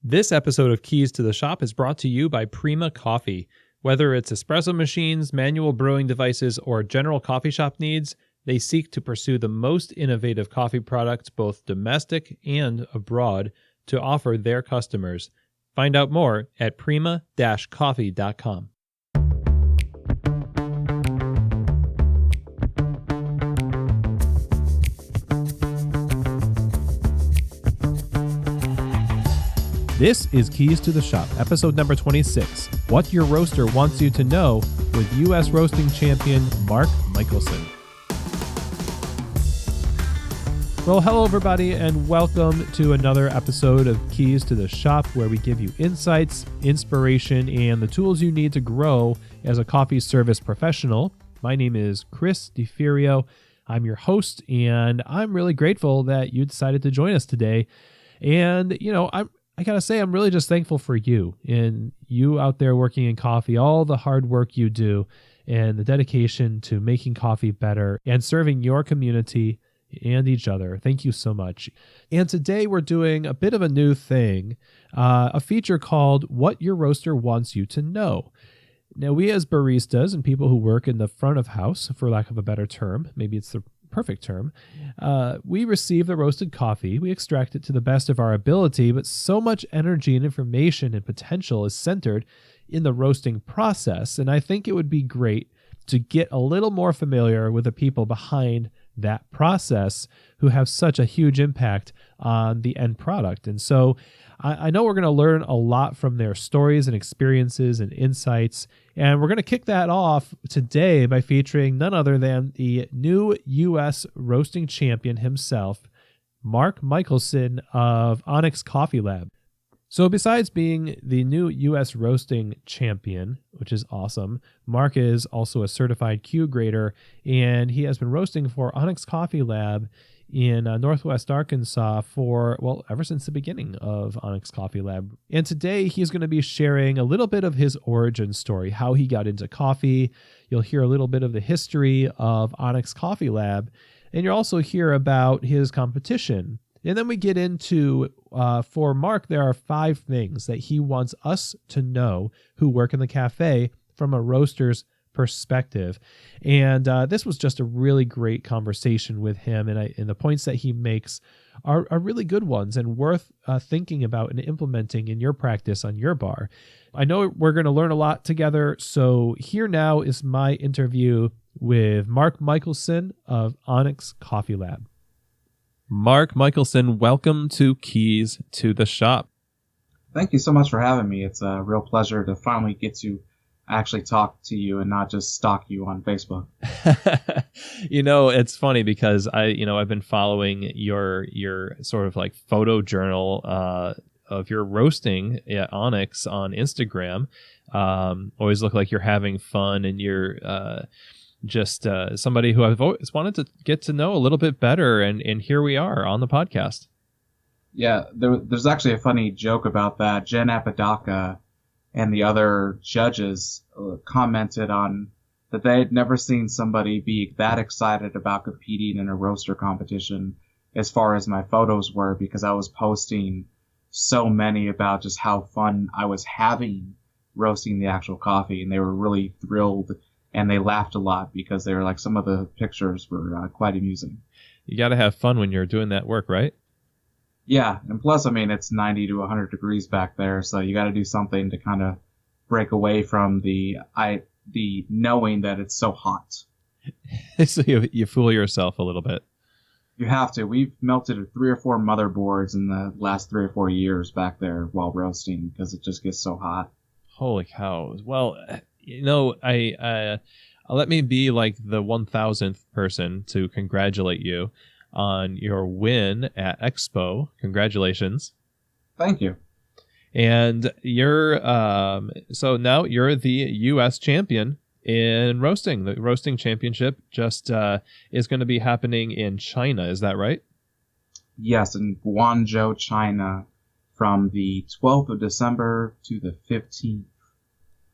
This episode of Keys to the Shop is brought to you by Prima Coffee. Whether it's espresso machines, manual brewing devices, or general coffee shop needs, they seek to pursue the most innovative coffee products, both domestic and abroad, to offer their customers. Find out more at prima-coffee.com. This is Keys to the Shop, episode number 26, What Your Roaster Wants You to Know, with U.S. roasting champion Mark Michaelson. Well, hello everybody, and welcome to another episode of Keys to the Shop, where we give you insights, inspiration, and the tools you need to grow as a coffee service professional. My name is Chris DeFirio. I'm your host, and I'm really grateful that you decided to join us today. And, I gotta say, I'm really just thankful for you and you out there working in coffee, all the hard work you do and the dedication to making coffee better and serving your community and each other. Thank you so much. And today we're doing a bit of a new thing, a feature called What Your Roaster Wants You to Know. Now, we as baristas and people who work in the front of house, for lack of a better term, maybe it's the perfect term, we receive the roasted coffee, we extract it to the best of our ability, but so much energy and information and potential is centered in the roasting process, and I think it would be great to get a little more familiar with the people behind that process who have such a huge impact on the end product. And so I know we're going to learn a lot from their stories and experiences and insights, and we're going to kick that off today by featuring none other than the new U.S. roasting champion himself, Mark Michaelson of Onyx Coffee Lab. So besides being the new U.S. roasting champion, which is awesome, Mark is also a certified Q grader, and he has been roasting for Onyx Coffee Lab in Northwest Arkansas ever since the beginning of Onyx Coffee Lab. And today he's going to be sharing a little bit of his origin story, how he got into coffee. You'll hear a little bit of the history of Onyx Coffee Lab, and you'll also hear about his competition. And then we get into, for Mark, there are 5 things that he wants us to know who work in the cafe from a roaster's perspective. And this was just a really great conversation with him, and the points that he makes are really good ones and worth thinking about and implementing in your practice on your bar. I know we're going to learn a lot together, so here now is my interview with Mark Michaelson of Onyx Coffee Lab. Mark Michaelson, welcome to Keys to the Shop. Thank you so much for having me. It's a real pleasure to finally get to actually talk to you and not just stalk you on Facebook. It's funny because I've been following your sort of like photo journal of your roasting at Onyx on Instagram. Always look like you're having fun, and you're just somebody who I've always wanted to get to know a little bit better, and here we are on the podcast. Yeah, there's actually a funny joke about that. Jen Apodaca and the other judges commented on that they had never seen somebody be that excited about competing in a roaster competition as far as my photos were, because I was posting so many about just how fun I was having roasting the actual coffee, and they were really thrilled, and they laughed a lot because they were like, some of the pictures were quite amusing. You got to have fun when you're doing that work, right? Yeah, and plus, it's 90 to 100 degrees back there, so you got to do something to kind of break away from the knowing that it's so hot. So you fool yourself a little bit. You have to. We've melted 3 or 4 motherboards in the last 3 or 4 years back there while roasting because it just gets so hot. Holy cow. Well, let me be like the 1000th person to congratulate you on your win at Expo. Congratulations. Thank you. And you're so now you're the U.S. champion in roasting. The roasting championship just is going to be happening in China. Is that right? Yes, in Guangzhou, China, from the 12th of December to the 15th.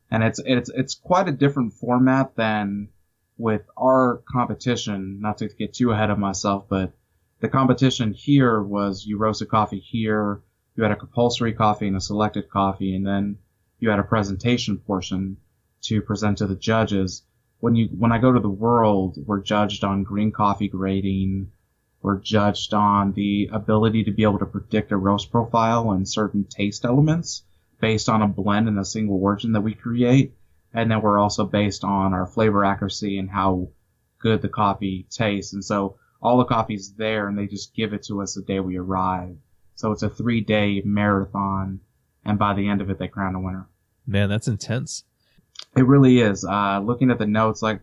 And it's quite a different format than with our competition. Not to get too ahead of myself, but the competition here was you roast a coffee here, you had a compulsory coffee and a selected coffee, and then you had a presentation portion to present to the judges. When I go to the world, we're judged on green coffee grading. We're judged on the ability to be able to predict a roast profile and certain taste elements based on a blend and a single origin that we create. And then we're also based on our flavor accuracy and how good the coffee tastes. And so all the coffee's there, and they just give it to us the day we arrive. So it's a 3-day marathon, and by the end of it, they crown a winner. Man, that's intense. It really is. Looking at the notes, like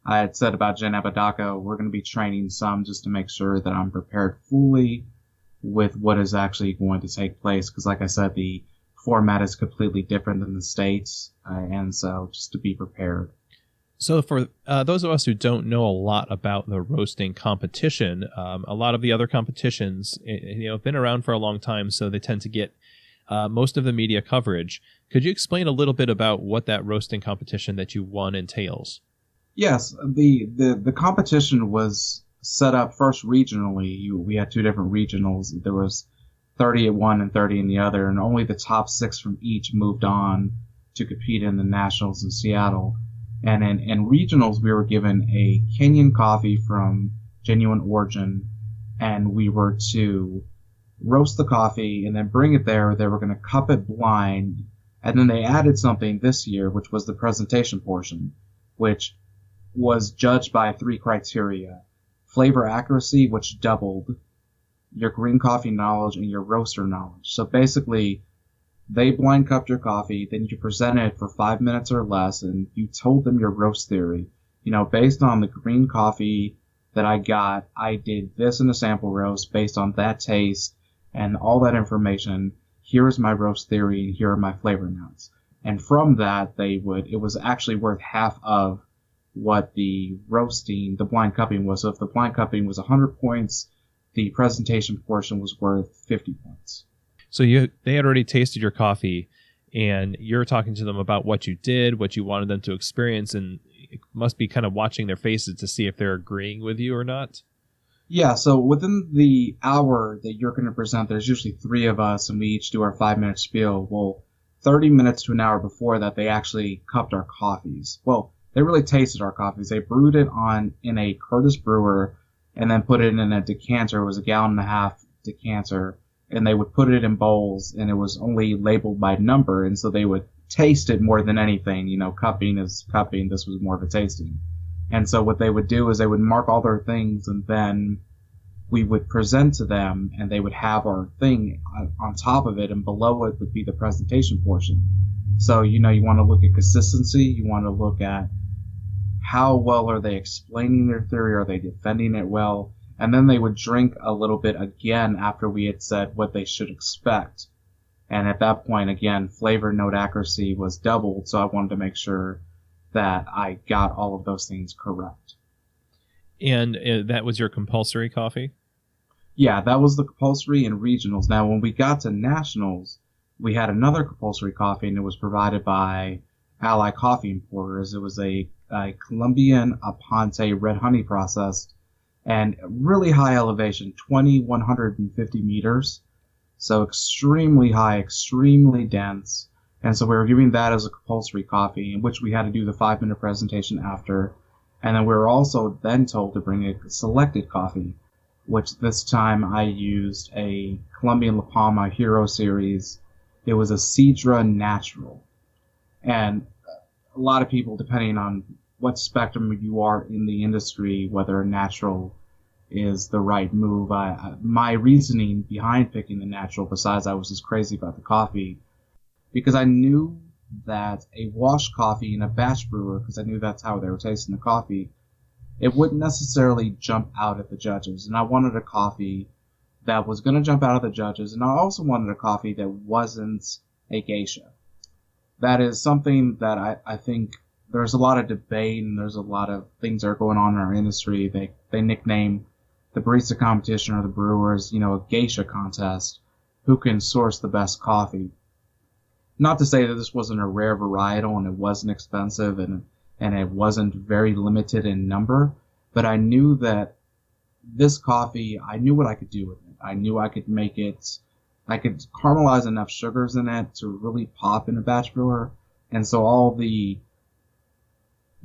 I had said about Gen Apodaca, we're going to be training some just to make sure that I'm prepared fully with what is actually going to take place. Because like I said, the format is completely different than the States. And so just to be prepared. So for those of us who don't know a lot about the roasting competition, a lot of the other competitions, have been around for a long time, so they tend to get most of the media coverage. Could you explain a little bit about what that roasting competition that you won entails? Yes, the competition was set up first regionally. We had 2 different regionals. There was 30 at one and 30 in the other, and only the top 6 from each moved on to compete in the nationals in Seattle. And in regionals, we were given a Kenyan coffee from genuine origin, and we were to roast the coffee and then bring it there. They were going to cup it blind, and then they added something this year, which was the presentation portion, which was judged by 3 criteria. Flavor accuracy, which doubled your green coffee knowledge and your roaster knowledge. So basically, they blind cupped your coffee, then you presented it for 5 minutes or less, and you told them your roast theory. Based on the green coffee that I got, I did this in a sample roast based on that taste and all that information. Here is my roast theory, and here are my flavor notes. And from that, it was actually worth half of what the blind cupping was. So if the blind cupping was 100 points, the presentation portion was worth 50 points. So they had already tasted your coffee, and you're talking to them about what you did, what you wanted them to experience, and it must be kind of watching their faces to see if they're agreeing with you or not. Yeah, so within the hour that you're going to present, there's usually 3 of us, and we each do our 5-minute spiel. Well, 30 minutes to an hour before that, they actually cupped our coffees. Well, they really tasted our coffees. They brewed it in a Curtis brewer and then put it in a decanter. It was a 1.5 gallon decanter. And they would put it in bowls, and it was only labeled by number, and so they would taste it more than anything. Cupping is cupping. This was more of a tasting. And so what they would do is they would mark all their things, and then we would present to them, and they would have our thing on top of it, and below it would be the presentation portion. So, you want to look at consistency. You want to look at how well are they explaining their theory? Are they defending it well? And then they would drink a little bit again after we had said what they should expect. And at that point, again, flavor note accuracy was doubled, so I wanted to make sure that I got all of those things correct. And that was your compulsory coffee? Yeah, that was the compulsory and regionals. Now, when we got to nationals, we had another compulsory coffee, and it was provided by Ally Coffee Importers. It was a Colombian Aponte red honey processed, and really high elevation, 2,150 meters. So extremely high, extremely dense. And so we were giving that as a compulsory coffee, in which we had to do the 5-minute presentation after. And then we were also then told to bring a selected coffee, which this time I used a Colombian La Palma Hero Series. It was a Cedra Natural. And a lot of people, depending on what spectrum you are in the industry, whether a natural is the right move. My reasoning behind picking the natural, besides I was just crazy about the coffee, because I knew that a washed coffee in a batch brewer, because I knew that's how they were tasting the coffee, it wouldn't necessarily jump out at the judges. And I wanted a coffee that was going to jump out at the judges, and I also wanted a coffee that wasn't a geisha. That is something that I think there's a lot of debate, and there's a lot of things that are going on in our industry. They nickname the barista competition or the brewers, a geisha contest, who can source the best coffee. Not to say that this wasn't a rare varietal and it wasn't expensive and it wasn't very limited in number, but I knew that this coffee, I knew what I could do with it. I knew I could make it I could caramelize enough sugars in it to really pop in a batch brewer. And so all the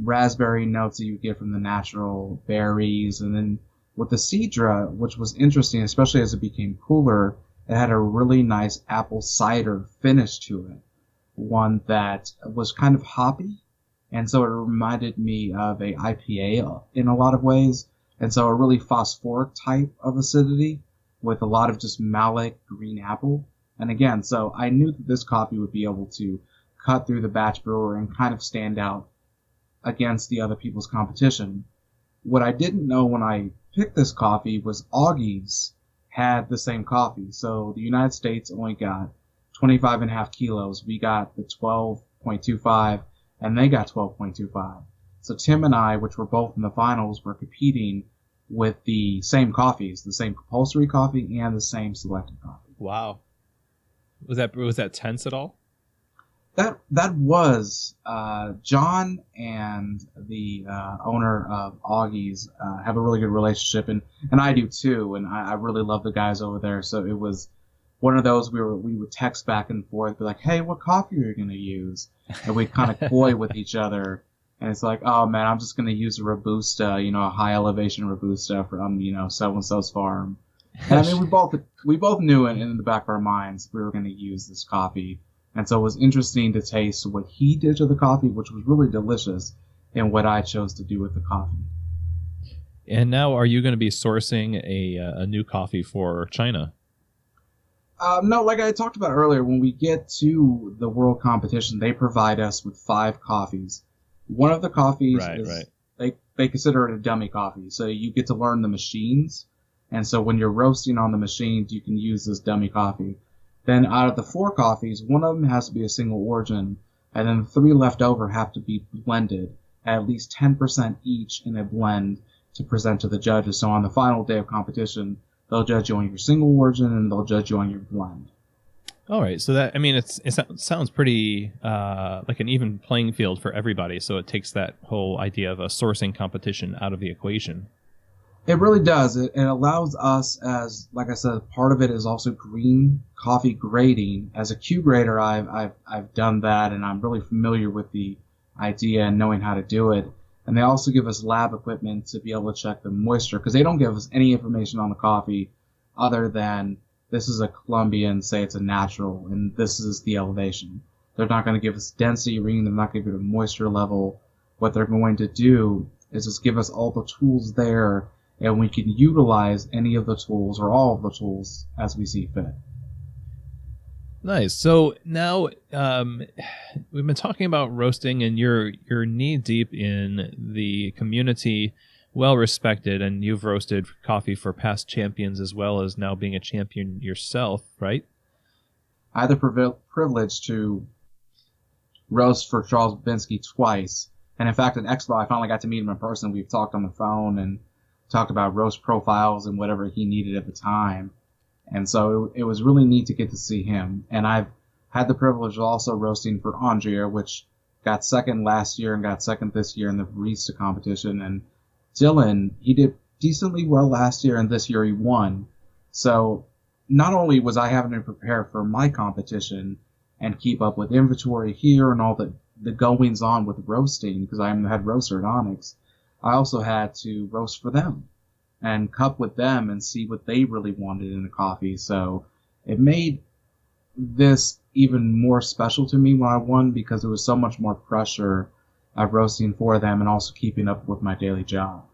raspberry notes that you get from the natural berries, and then with the Cedra, which was interesting, especially as it became cooler, it had a really nice apple cider finish to it. One that was kind of hoppy, and so it reminded me of a IPA in a lot of ways, and so a really phosphoric type of acidity with a lot of just malic green apple. And again, so I knew that this coffee would be able to cut through the batch brewer and kind of stand out against the other people's competition. What I didn't know when I picked this coffee was Augie's had the same coffee. So the United States only got 25.5 kilos. We got the 12.25 and they got 12.25. So Tim and I, which were both in the finals, were competing with the same coffees, the same compulsory coffee and the same selected coffee. Wow. Was that tense at all? That was John and the owner of Augie's have a really good relationship, and I do too, and I really love the guys over there. So it was one of those we would text back and forth, be like, "Hey, what coffee are you gonna use?" And we kind of coy with each other, and it's like, "Oh man, I'm just gonna use a Robusta, a high elevation Robusta from so and so's farm." And I mean, we both knew it in the back of our minds we were gonna use this coffee. And so it was interesting to taste what he did to the coffee, which was really delicious, and what I chose to do with the coffee. And now, are you going to be sourcing a new coffee for China? No, like I talked about earlier, when we get to the world competition, they provide us with 5 coffees. One of the coffees they consider it a dummy coffee, so you get to learn the machines. And so when you're roasting on the machines, you can use this dummy coffee. Then out of the 4 coffees, one of them has to be a single origin, and then the 3 left over have to be blended at least 10% each in a blend to present to the judges. So on the final day of competition, they'll judge you on your single origin and they'll judge you on your blend. All right. So that, I mean, it sounds pretty like an even playing field for everybody. So it takes that whole idea of a sourcing competition out of the equation. It really does. It allows us, as like I said, part of it is also green coffee grading. As a Q grader, I've done that, and I'm really familiar with the idea and knowing how to do it. And they also give us lab equipment to be able to check the moisture, because they don't give us any information on the coffee other than this is a Colombian, say it's a natural, and this is the elevation. They're not going to give us density reading. They're not going to give it a moisture level. What they're going to do is just give us all the tools there, and we can utilize any of the tools or all of the tools as we see fit. Nice. So now we've been talking about roasting, and you're knee deep in the community, well respected, and you've roasted coffee for past champions as well as now being a champion yourself, right? I had the privilege to roast for Charles Babinski twice, and in fact at Expo I finally got to meet him in person. We've talked on the phone and talked about roast profiles and whatever he needed at the time. And so it was really neat to get to see him. And I've had the privilege of also roasting for Andrea, which got second last year and got second this year in the barista competition. And Dylan, he did decently well last year, and this year he won. So not only was I having to prepare for my competition and keep up with inventory here and all the goings on with roasting, because I'm the head roaster at Onyx, I also had to roast for them and cup with them and see what they really wanted in a coffee. So it made this even more special to me when I won, because there was so much more pressure of roasting for them and also keeping up with my daily job.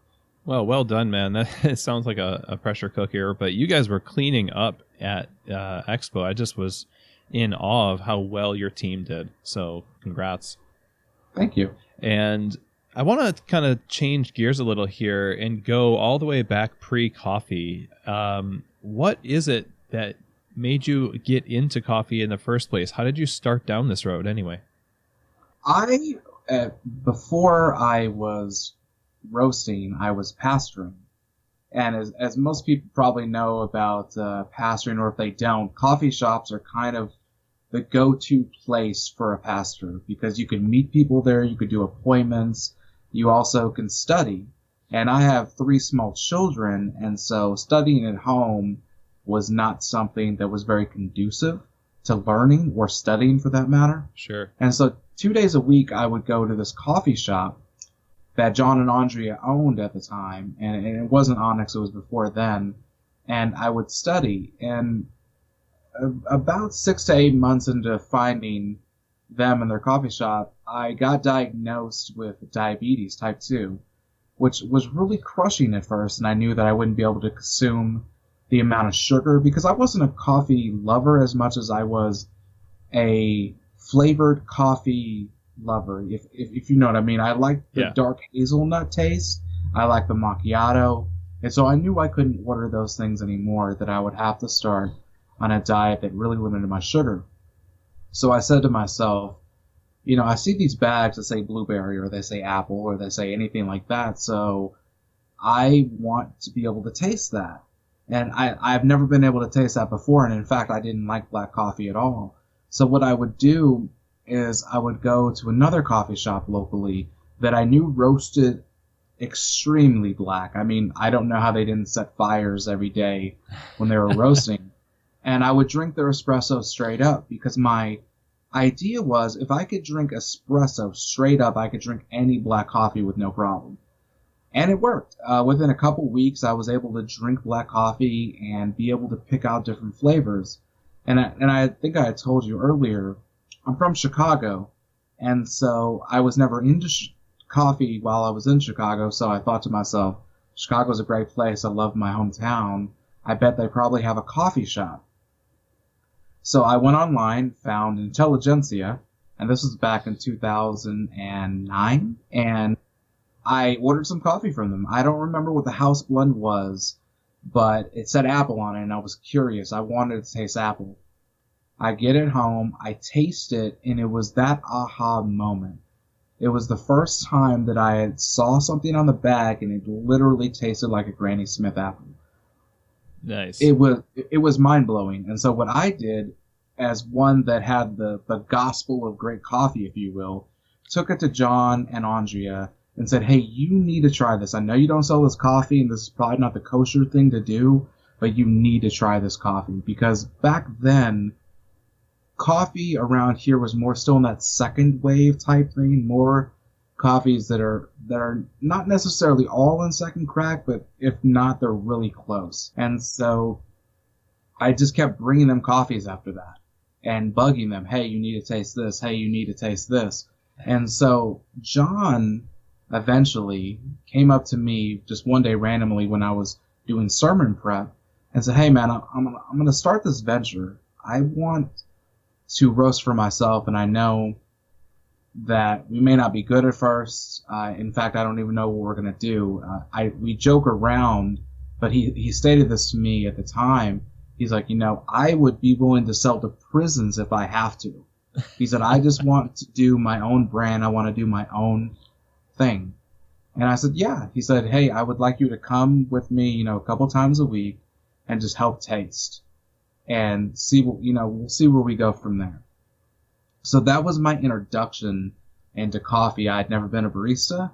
Well done, man. That sounds like a pressure cooker, but you guys were cleaning up at Expo. I just was in awe of how well your team did. So congrats. Thank you. And I want to kind of change gears a little here and go all the way back pre-coffee. What is it that made you get into coffee in the first place? How did you start down this road anyway? Before I was roasting, I was pasturing. And as most people probably know about pasturing, or if they don't, coffee shops are kind of the go-to place for a pastor, because you can meet people there, you could do appointments, you also can study. And I have 3 small children, and so studying at home was not something that was very conducive to learning or studying for that matter. Sure. And so 2 days a week, I would go to this coffee shop that John and Andrea owned at the time. And it wasn't Onyx, it was before then. And I would study. And about 6 to 8 months into finding them in their coffee shop, I got diagnosed with diabetes type 2, which was really crushing at first. And I knew that I wouldn't be able to consume the amount of sugar because I wasn't a coffee lover as much as I was a flavored coffee lover, if you know what I mean. I like the dark hazelnut taste. I like the macchiato. And so I knew I couldn't order those things anymore, that I would have to start on a diet that really limited my sugar. So I said to myself, I see these bags that say blueberry or they say apple or they say anything like that. So I want to be able to taste that. And I've never been able to taste that before. And in fact, I didn't like black coffee at all. So what I would do is I would go to another coffee shop locally that I knew roasted extremely black. I mean, I don't know how they didn't set fires every day when they were roasting. And I would drink their espresso straight up because my idea was if I could drink espresso straight up, I could drink any black coffee with no problem. And it worked. Within a couple weeks, I was able to drink black coffee and be able to pick out different flavors. And I think I had told you earlier, I'm from Chicago, and so I was never into coffee while I was in Chicago, so I thought to myself, Chicago's a great place. I love my hometown. I bet they probably have a coffee shop. So I went online, found Intelligentsia, and this was back in 2009, and I ordered some coffee from them. I don't remember what the house blend was, but it said apple on it, and I was curious. I wanted to taste apple. I get it home, I taste it, and it was that aha moment. It was the first time that I had saw something on the bag, and it literally tasted like a Granny Smith apple. Nice. It was mind-blowing. And so what I did, as one that had the gospel of great coffee, if you will, took it to John and Andrea and said, hey, you need to try this. I know you don't sell this coffee, and this is probably not the kosher thing to do, but you need to try this coffee. Because back then, coffee around here was more still in that second wave type thing, more coffees that are not necessarily all in second crack, but if not, they're really close. And so I just kept bringing them coffees after that and bugging them, hey, you need to taste this, hey, you need to taste this. And so John eventually came up to me just one day randomly when I was doing sermon prep and said, hey man, I'm gonna start this venture. I want to roast for myself, and I know that we may not be good at first. In fact, I don't even know what we're gonna do. We joke around, but he stated this to me at the time. He's like, I would be willing to sell to prisons if I have to. He said, I just want to do my own brand. I want to do my own thing. And I said, yeah. He said, hey, I would like you to come with me, a couple times a week and just help taste and see what, we'll see where we go from there. So that was my introduction into coffee. I had never been a barista.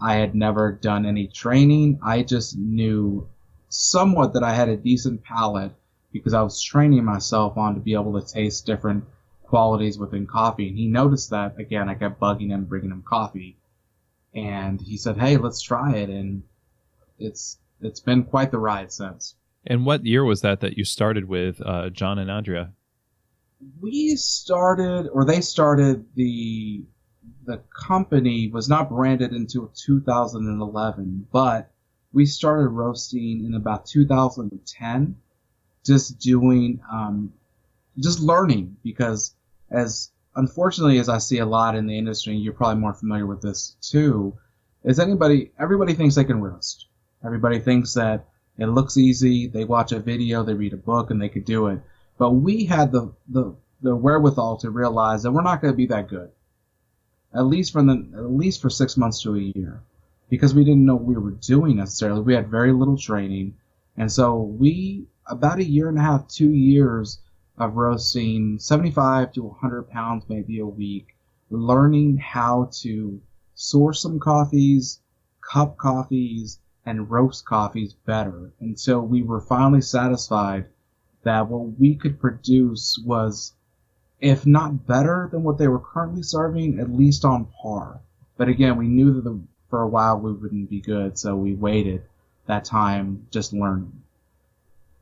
I had never done any training. I just knew somewhat that I had a decent palate because I was training myself on to be able to taste different qualities within coffee. And he noticed that. Again, I kept bugging him, bringing him coffee. And he said, hey, let's try it. And it's been quite the ride since. And what year was that you started with John and Andrea? They started, the company was not branded until 2011, but we started roasting in about 2010, just doing, just learning, because unfortunately, as I see a lot in the industry, and you're probably more familiar with this too, is everybody thinks they can roast. Everybody thinks that it looks easy. They watch a video, they read a book, and they could do it. But we had the wherewithal to realize that we're not going to be that good, at least for 6 months to a year, because we didn't know what we were doing necessarily. We had very little training, and so about a year and a half, 2 years of roasting 75 to 100 pounds maybe a week, learning how to source some coffees, cup coffees, and roast coffees better until we were finally satisfied that what we could produce was, if not better than what they were currently serving, at least on par. But again, we knew that for a while we wouldn't be good, so we waited that time just learning.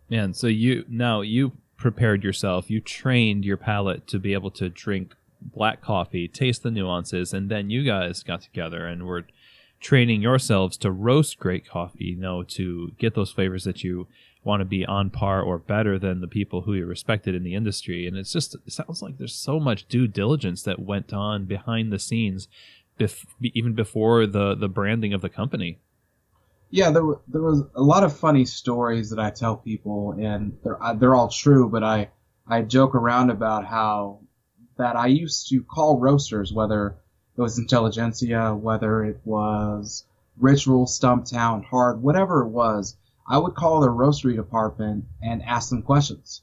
Man, so you prepared yourself, you trained your palate to be able to drink black coffee, taste the nuances, and then you guys got together and were training yourselves to roast great coffee, to get those flavors that you want to be on par or better than the people who you respected in the industry. And it sounds like there's so much due diligence that went on behind the scenes, even before the branding of the company. Yeah, there was a lot of funny stories that I tell people, and they're all true. But I joke around about how that I used to call roasters, whether it was Intelligentsia, whether it was Ritual, Stumptown, Hard, whatever it was, I would call the roastery department and ask them questions.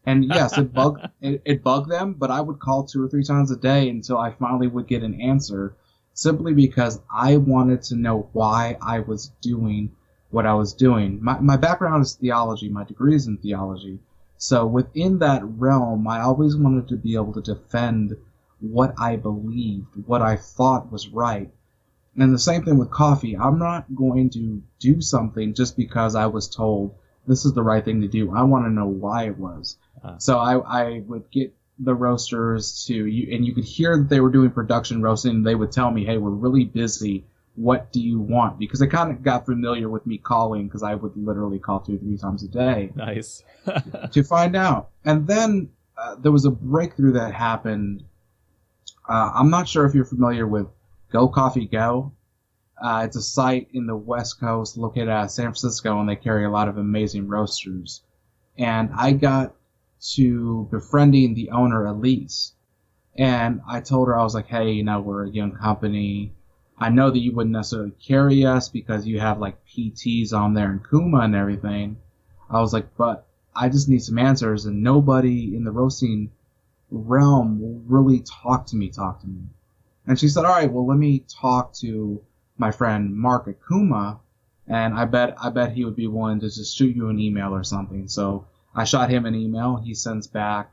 And yes, it bugged them, but I would call 2 or 3 times a day until I finally would get an answer, simply because I wanted to know why I was doing what I was doing. My background is theology. My degree is in theology. So within that realm, I always wanted to be able to defend what I believed, what I thought was right. And the same thing with coffee. I'm not going to do something just because I was told this is the right thing to do. I want to know why it was. So I would get the roasters and you could hear that they were doing production roasting, and they would tell me, hey, we're really busy. What do you want? Because they kind of got familiar with me calling, because I would literally call 2 or 3 times a day. Nice. To find out. And then there was a breakthrough that happened. I'm not sure if you're familiar with Go Coffee Go. It's a site in the West Coast located out of San Francisco, and they carry a lot of amazing roasters. And I got to befriending the owner, Elise. And I told her, I was like, hey, we're a young company. I know that you wouldn't necessarily carry us because you have like PTs on there and Kuma and everything. I was like, but I just need some answers, and nobody in the roasting realm will really talk to me. And she said, all right, well, let me talk to my friend Mark at Kuma, and I bet he would be willing to just shoot you an email or something. So I shot him an email. He sends back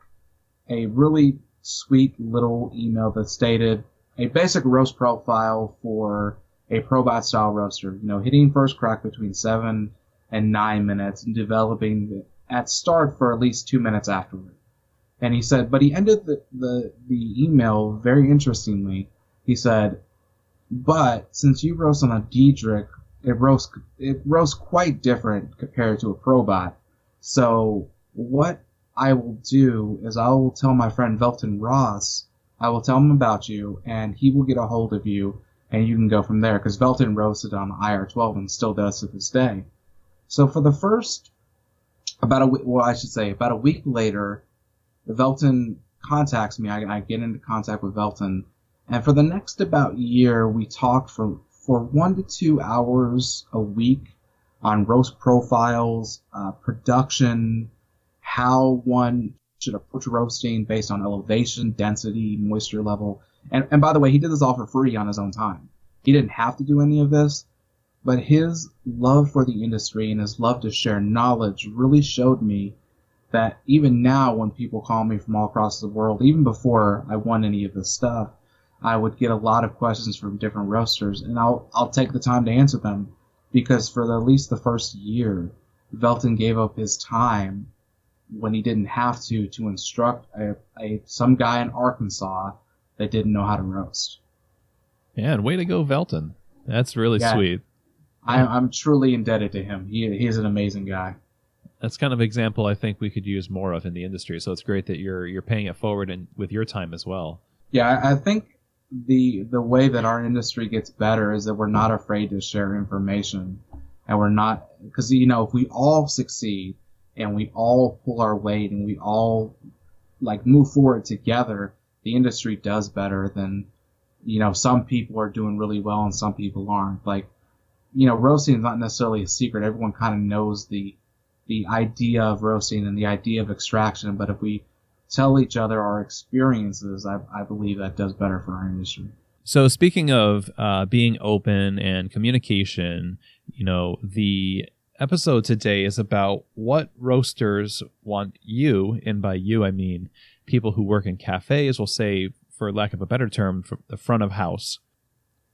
a really sweet little email that stated a basic roast profile for a Probot style roaster, hitting first crack between 7 and 9 minutes, and developing at start for at least 2 minutes afterward. And he said, but he ended the email very interestingly. He said, but since you roast on a Diedrich, it roasts quite different compared to a Probot. So what I will do is I will tell my friend Velton Ross, I will tell him about you, and he will get a hold of you, and you can go from there, because Velton roasted on IR12 and still does to this day. So for the first, about a week later, Velton contacts me. I get into contact with Velton, and for the next about year, we talked for 1 to 2 hours a week on roast profiles, production, how one should approach roasting based on elevation, density, moisture level. And by the way, he did this all for free on his own time. He didn't have to do any of this, but his love for the industry and his love to share knowledge really showed me that even now when people call me from all across the world, even before I won any of this stuff, I would get a lot of questions from different roasters, and I'll take the time to answer them, because for at least the first year, Velton gave up his time when he didn't have to instruct some guy in Arkansas that didn't know how to roast. Yeah, and way to go, Velton. That's really sweet. I'm truly indebted to him. He's an amazing guy. That's kind of example I think we could use more of in the industry. So it's great that you're paying it forward and with your time as well. Yeah, I think the way that our industry gets better is that we're not afraid to share information, and we're not, because if we all succeed and we all pull our weight and we all move forward together, the industry does better than some people are doing really well and some people aren't. Roasting is not necessarily a secret. Everyone kind of knows the idea of roasting and the idea of extraction, but if we tell each other our experiences, I believe that does better for our industry. So speaking of being open and communication, the episode today is about what roasters want you, and by you I mean people who work in cafes, will say, for lack of a better term, from the front of house,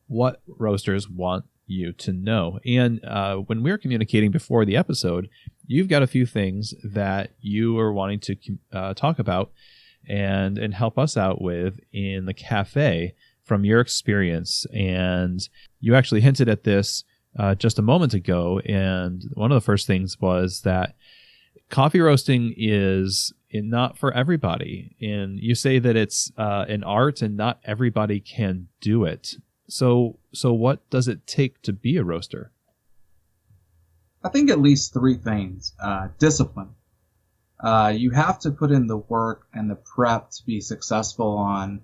what roasters want you to know. And when we were communicating before the episode, you've got a few things that you are wanting to talk about and help us out with in the cafe from your experience. And you actually hinted at this just a moment ago. And one of the first things was that coffee roasting is not for everybody. And you say that it's an art and not everybody can do it. So what does it take to be a roaster? I think at least three things. Discipline. You have to put in the work and the prep to be successful on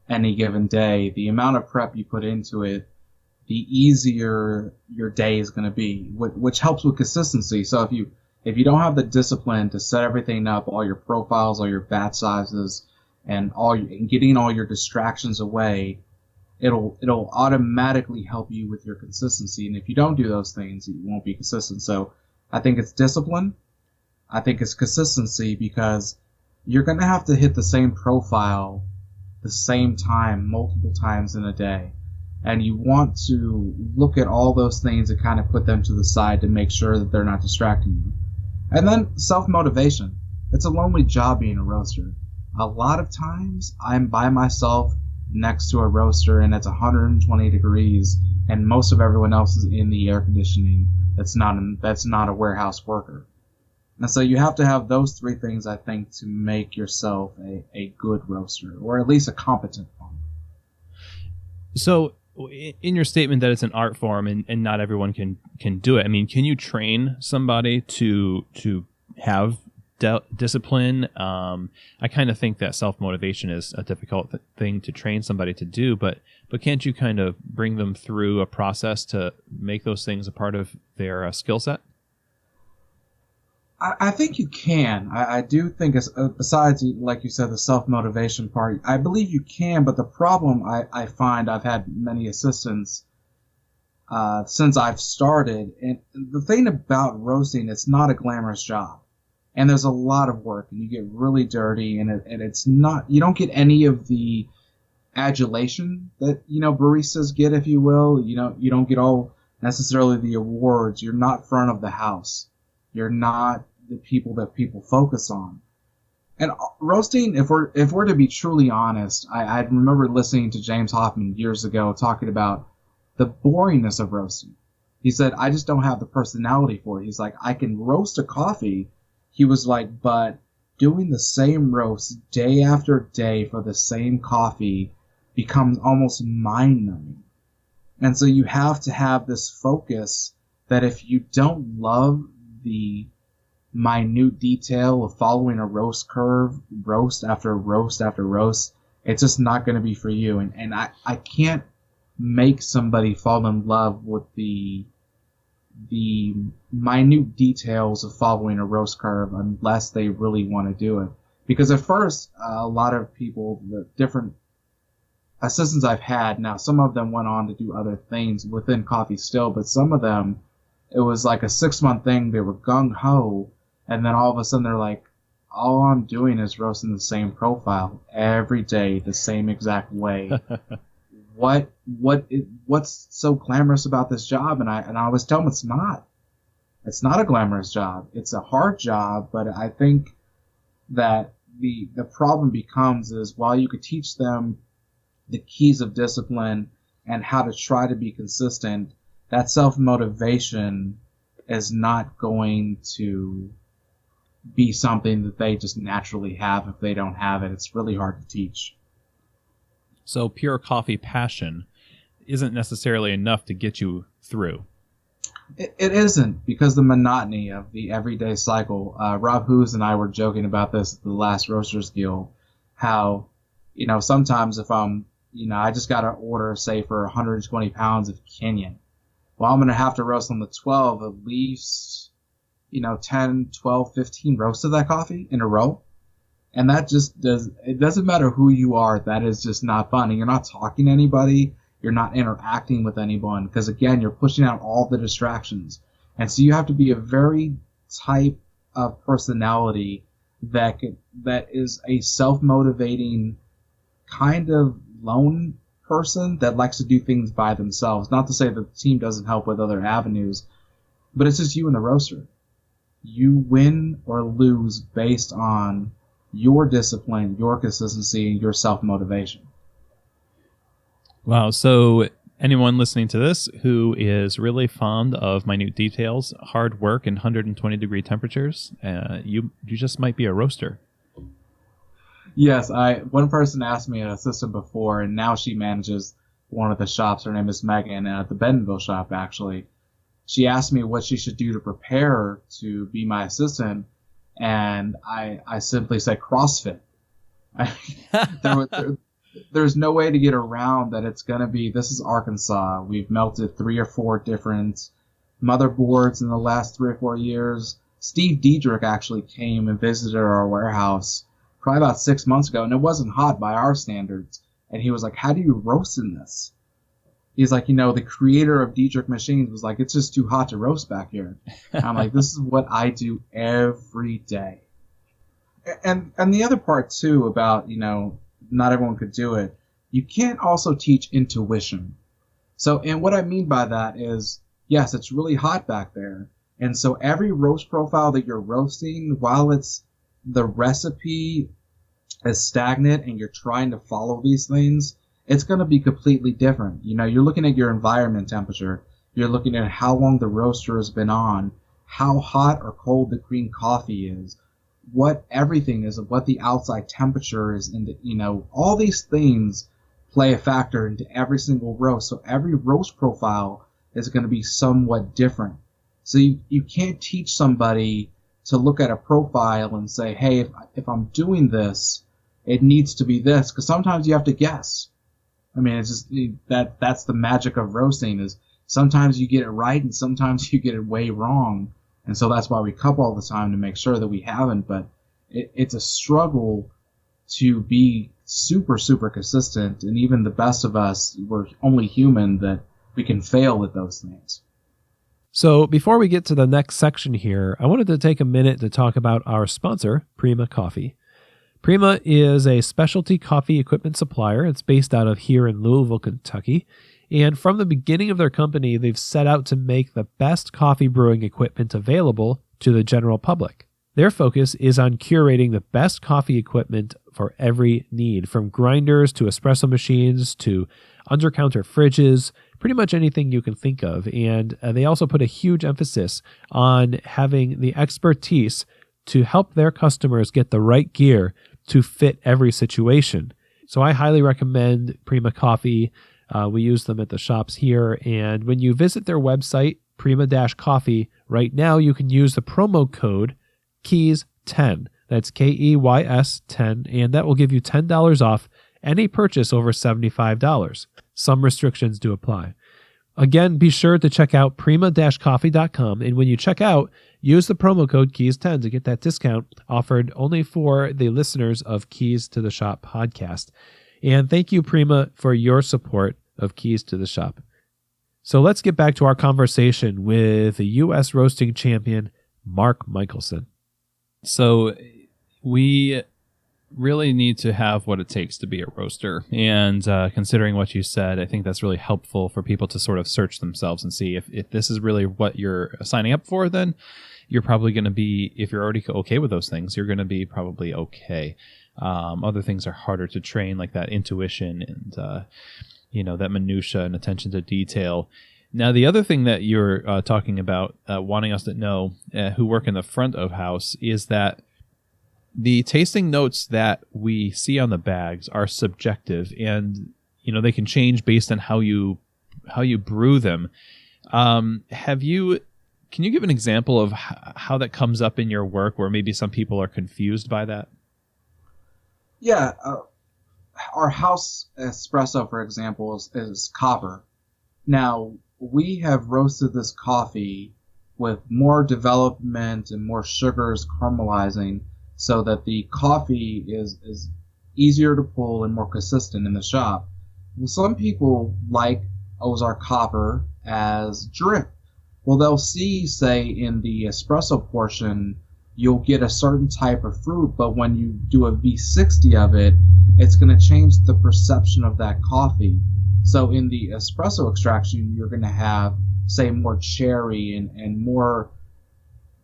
any given day. The amount of prep you put into it, the easier your day is going to be, which helps with consistency. So if you don't have the discipline to set everything up, all your profiles, all your batch sizes, and getting all your distractions away, it'll automatically help you with your consistency. And if you don't do those things, you won't be consistent. So I think it's discipline. I think it's consistency, because you're going to have to hit the same profile the same time multiple times in a day. And you want to look at all those things and kind of put them to the side to make sure that they're not distracting you. And then self-motivation. It's a lonely job being a roaster. A lot of times I'm by myself next to a roaster and it's 120 degrees and most of everyone else is in the air conditioning. That's not a warehouse worker. And so you have to have those three things, I think, to make yourself a good roaster, or at least a competent one. So in your statement that it's an art form and not everyone can do it, I mean, can you train somebody to have discipline? I kind of think that self-motivation is a difficult thing to train somebody to do, but can't you kind of bring them through a process to make those things a part of their skill set? I think you can. I do think, besides, like you said, the self-motivation part, I believe you can, but the problem I find, I've had many assistants since I've started, and the thing about roasting, it's not a glamorous job. And there's a lot of work, and you get really dirty, and it's not, you don't get any of the adulation that, baristas get, if you will. You don't get all necessarily the awards. You're not front of the house. You're not the people that people focus on. And roasting, if we're to be truly honest, I remember listening to James Hoffman years ago talking about the boringness of roasting. He said, I just don't have the personality for it. He's like, I can roast a coffee. He was like, but doing the same roast day after day for the same coffee becomes almost mind-numbing. And so you have to have this focus that if you don't love the minute detail of following a roast curve, roast after roast after roast, it's just not going to be for you. And I can't make somebody fall in love with the minute details of following a roast curve unless they really want to do it. Because at first, a lot of people, the different assistants I've had, now some of them went on to do other things within coffee still, but some of them, it was like a 6-month thing. They were gung-ho, and then all of a sudden they're like, all I'm doing is roasting the same profile every day, the same exact way. What's so glamorous about this job? And I always tell them it's not a glamorous job. It's a hard job, but I think that the problem becomes is while you could teach them the keys of discipline and how to try to be consistent, that self-motivation is not going to be something that they just naturally have. If they don't have it, it's really hard to teach. So pure coffee passion isn't necessarily enough to get you through. It isn't, because the monotony of the everyday cycle. Rob Hoos and I were joking about this at the last Roasters Guild, how, sometimes if I just got to order, say, for 120 pounds of Kenyan. Well, I'm going to have to roast on the 12 at least, 10, 12, 15 roasts of that coffee in a row. And that just it doesn't matter who you are, that is just not fun. And you're not talking to anybody, you're not interacting with anyone, because again, you're pushing out all the distractions. And so you have to be a very type of personality that is a self-motivating kind of lone person that likes to do things by themselves. Not to say that the team doesn't help with other avenues, but it's just you and the roaster. You win or lose based on your discipline, your consistency, and your self-motivation. Wow. So anyone listening to this who is really fond of minute details, hard work, and 120-degree temperatures, you just might be a roaster. Yes, one person asked me an assistant before, and now she manages one of the shops. Her name is Megan, at the Bentonville shop, actually. She asked me what she should do to prepare to be my assistant, and I simply said CrossFit. There's no way to get around that. It's going to be, this is Arkansas. We've melted 3 or 4 different motherboards in the last 3 or 4 years. Steve Diedrich actually came and visited our warehouse probably about 6 months ago, and it wasn't hot by our standards. And he was like, how do you roast in this? He's like, the creator of Diedrich Machines was like, it's just too hot to roast back here. And I'm like, this is what I do every day. And the other part, too, about, not everyone could do it. You can't also teach intuition. So, and what I mean by that is, yes, it's really hot back there. And so every roast profile that you're roasting, while the recipe is stagnant and you're trying to follow these things, it's going to be completely different. You're looking at your environment temperature. You're looking at how long the roaster has been on, how hot or cold the green coffee is, what everything is, what the outside temperature is, and all these things play a factor into every single roast. So every roast profile is going to be somewhat different. So you can't teach somebody to look at a profile and say, hey, if I'm doing this, it needs to be this, because sometimes you have to guess. I mean, it's just that's the magic of roasting, is sometimes you get it right and sometimes you get it way wrong. And so that's why we cup all the time to make sure that we haven't. But it's a struggle to be super, super consistent. And even the best of us, we're only human, that we can fail at those things. So before we get to the next section here, I wanted to take a minute to talk about our sponsor, Prima Coffee. Prima is a specialty coffee equipment supplier. It's based out of here in Louisville, Kentucky. And from the beginning of their company, they've set out to make the best coffee brewing equipment available to the general public. Their focus is on curating the best coffee equipment for every need, from grinders to espresso machines to under-counter fridges, pretty much anything you can think of. And they also put a huge emphasis on having the expertise to help their customers get the right gear to fit every situation. So I highly recommend Prima Coffee. We use them at the shops here. And when you visit their website, Prima-Coffee, right now you can use the promo code KEYS10. That's KEYS 10. And that will give you $10 off any purchase over $75. Some restrictions do apply. Again, be sure to check out prima-coffee.com. And when you check out, use the promo code KEYS10 to get that discount offered only for the listeners of Keys to the Shop podcast. And thank you, Prima, for your support of Keys to the Shop. So let's get back to our conversation with the U.S. roasting champion, Mark Michaelson. So we really need to have what it takes to be a roaster. And considering what you said, I think that's really helpful for people to sort of search themselves and see if this is really what you're signing up for, then you're probably going to be, if you're already okay with those things, you're going to be probably okay. Other things are harder to train, like that intuition and, that minutia and attention to detail. Now, the other thing that you're talking about, wanting us to know who work in the front of house, is that the tasting notes that we see on the bags are subjective, and they can change based on how you brew them. Can you give an example of how that comes up in your work, where maybe some people are confused by that? Yeah, our house espresso, for example, is copper. Now, we have roasted this coffee with more development and more sugars caramelizing, so that the coffee is easier to pull and more consistent in the shop. Well, some people like Ozark Copper as drip, Well, they'll see, say, in the espresso portion, you'll get a certain type of fruit, but when you do a V60 of it, it's going to change the perception of that coffee. So in the espresso extraction, you're going to have, say, more cherry and more,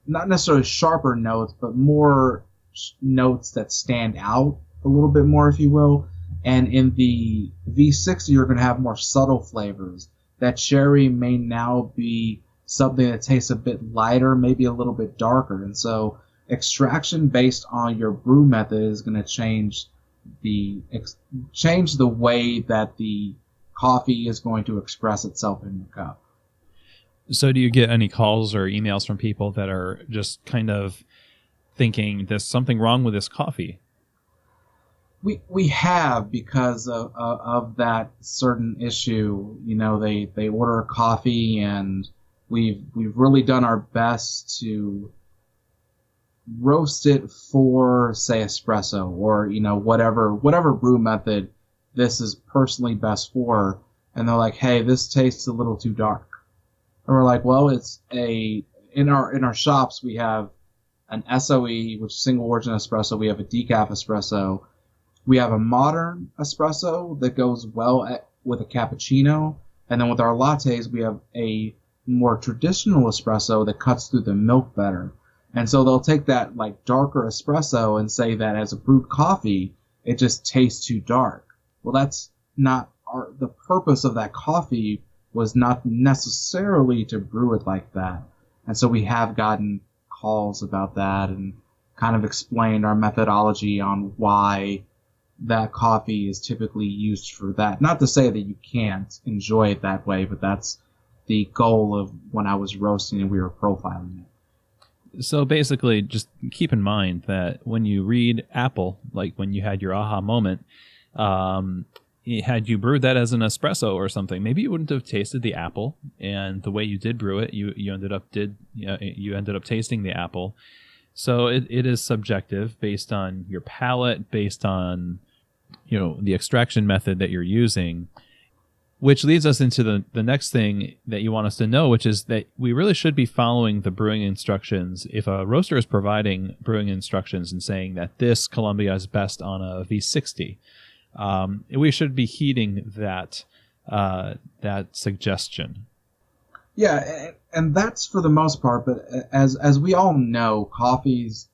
not necessarily sharper notes, but more notes that stand out a little bit more, if you will. And in the V60, you're going to have more subtle flavors. That cherry may now be something that tastes a bit lighter, maybe a little bit darker. And so extraction based on your brew method is going to change the way that the coffee is going to express itself in your cup. So do you get any calls or emails from people that are just kind of thinking there's something wrong with this coffee? We have, because of that certain issue. You know, they order a coffee, and we've really done our best to roast it for, say, espresso, or, you know, whatever brew method this is personally best for. And they're like, hey, this tastes a little too dark. And we're like, well, in our shops we have an SOE, which is single origin espresso. We have a decaf espresso. We have a modern espresso that goes well with a cappuccino. And then with our lattes, we have a more traditional espresso that cuts through the milk better. And so they'll take that like darker espresso and say that as a brewed coffee, it just tastes too dark. Well, that's not the purpose of that coffee was not necessarily to brew it like that. And so we have gotten calls about that and kind of explained our methodology on why that coffee is typically used for that. Not to say that you can't enjoy it that way, but that's the goal of when I was roasting and we were profiling it. So basically, just keep in mind that when you read apple, like when you had your aha moment, had you brewed that as an espresso or something, maybe you wouldn't have tasted the apple, and the way you did brew it, you ended up tasting the apple. So it is subjective based on your palate, based on the extraction method that you're using, which leads us into the next thing that you want us to know, which is that we really should be following the brewing instructions. If a roaster is providing brewing instructions and saying that this Columbia is best on a V60, we should be heeding that suggestion. Yeah, and that's for the most part. But as we all know, coffees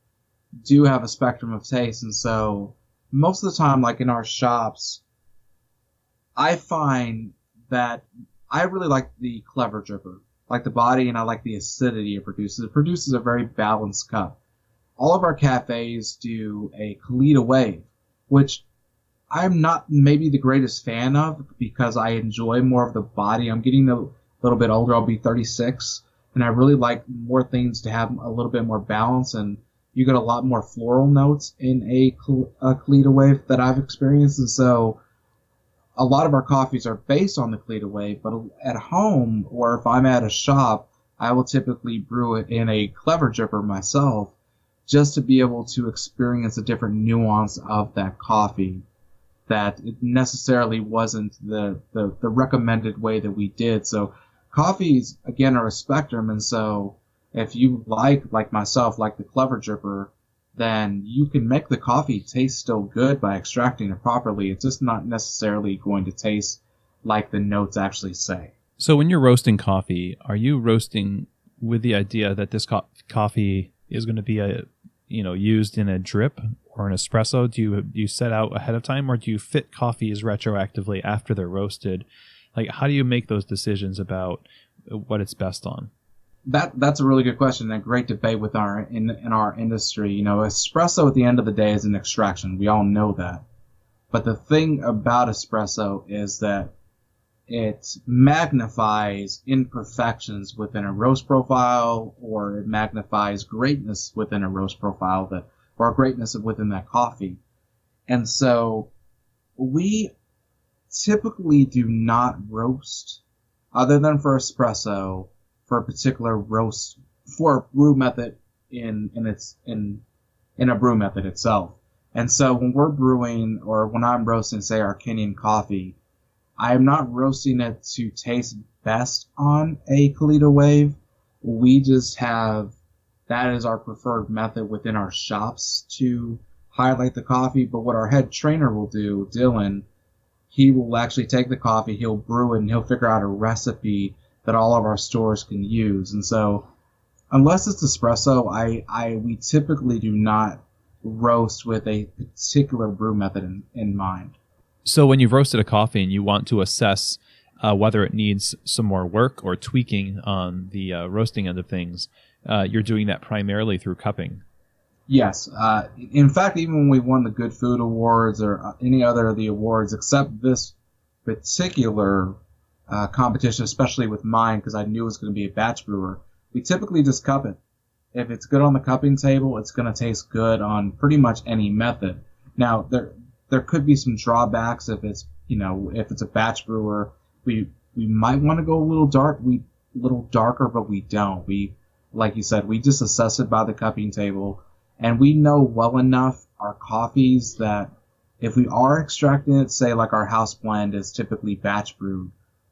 do have a spectrum of taste, and so most of the time, like in our shops, I find that I really like the Clever Dripper, like the body, and I like the acidity it produces. It produces a very balanced cup. All of our cafes do a Kalita Wave, which I'm not maybe the greatest fan of because I enjoy more of the body. I'm getting a little bit older. I'll be 36, and I really like more things to have a little bit more balance, and you get a lot more floral notes in a Kalita Wave that I've experienced. And so a lot of our coffees are based on the Kalita Wave, but at home or if I'm at a shop, I will typically brew it in a Clever Dripper myself just to be able to experience a different nuance of that coffee that it necessarily wasn't the recommended way that we did. So coffees, again, are a spectrum, and so if you like myself, like the Clever Dripper, then you can make the coffee taste still good by extracting it properly. It's just not necessarily going to taste like the notes actually say. So when you're roasting coffee, are you roasting with the idea that this coffee is going to be used in a drip or an espresso? Do you set out ahead of time, or do you fit coffees retroactively after they're roasted? Like, how do you make those decisions about what it's best on? That's a really good question and a great debate with in our industry. Espresso at the end of the day is an extraction. We all know that. But the thing about espresso is that it magnifies imperfections within a roast profile, or it magnifies greatness within a roast profile or greatness within that coffee. And so we typically do not roast, other than for espresso, for a particular roast, for a brew method in a brew method itself. And so when we're brewing, or when I'm roasting, say, our Kenyan coffee, I am not roasting it to taste best on a Kalita Wave. We just have that is our preferred method within our shops to highlight the coffee. But what our head trainer will do, Dylan, he will actually take the coffee, he'll brew it, and he'll figure out a recipe that all of our stores can use. And so, unless it's espresso, we typically do not roast with a particular brew method in mind. So when you've roasted a coffee and you want to assess whether it needs some more work or tweaking on the roasting end of things, you're doing that primarily through cupping. Yes. In fact, even when we won the Good Food Awards or any other of the awards, except this particular competition, especially with mine, because I knew it was going to be a batch brewer, we typically just cup it. If it's good on the cupping table, it's going to taste good on pretty much any method. Now, there could be some drawbacks if it's a batch brewer. We might want to go a little darker, but we don't. Like you said, we just assess it by the cupping table. And we know well enough our coffees that if we are extracting it, say like our house blend is typically batch brewed,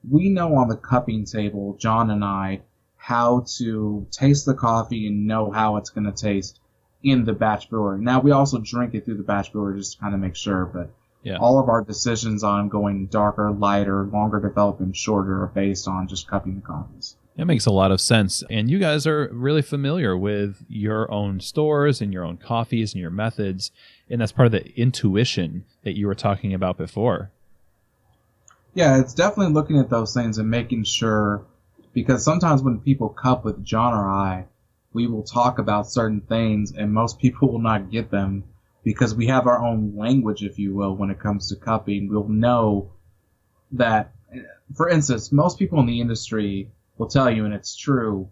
we know on the cupping table, John and I, how to taste the coffee and know how it's going to taste in the batch brewer. Now, we also drink it through the batch brewer just to kind of make sure, but all of our decisions on going darker, lighter, longer development, shorter are based on just cupping the coffees. That makes a lot of sense. And you guys are really familiar with your own stores and your own coffees and your methods. And that's part of the intuition that you were talking about before. Yeah, it's definitely looking at those things and making sure, because sometimes when people cup with John or I, we will talk about certain things and most people will not get them because we have our own language, if you will, when it comes to cupping. We'll know that, for instance, most people in the industry will tell you, and it's true,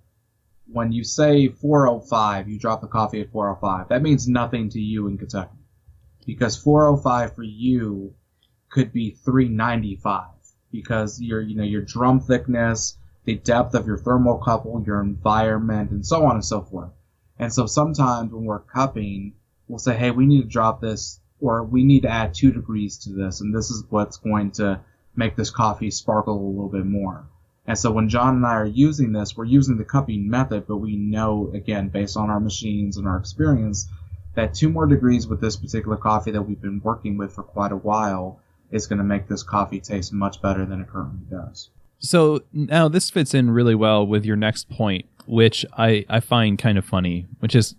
when you say 405, you drop the coffee at 405, that means nothing to you in Kentucky. Because 405 for you could be 395 because your drum thickness, the depth of your thermocouple, your environment, and so on and so forth. And so sometimes when we're cupping, we'll say, hey, we need to drop this, or we need to add 2 degrees to this, and this is what's going to make this coffee sparkle a little bit more. And so when John and I are using this, we're using the cupping method, but we know, again, based on our machines and our experience, that 2 more degrees with this particular coffee that we've been working with for quite a while is going to make this coffee taste much better than it currently does. So now this fits in really well with your next point, which I find kind of funny, which is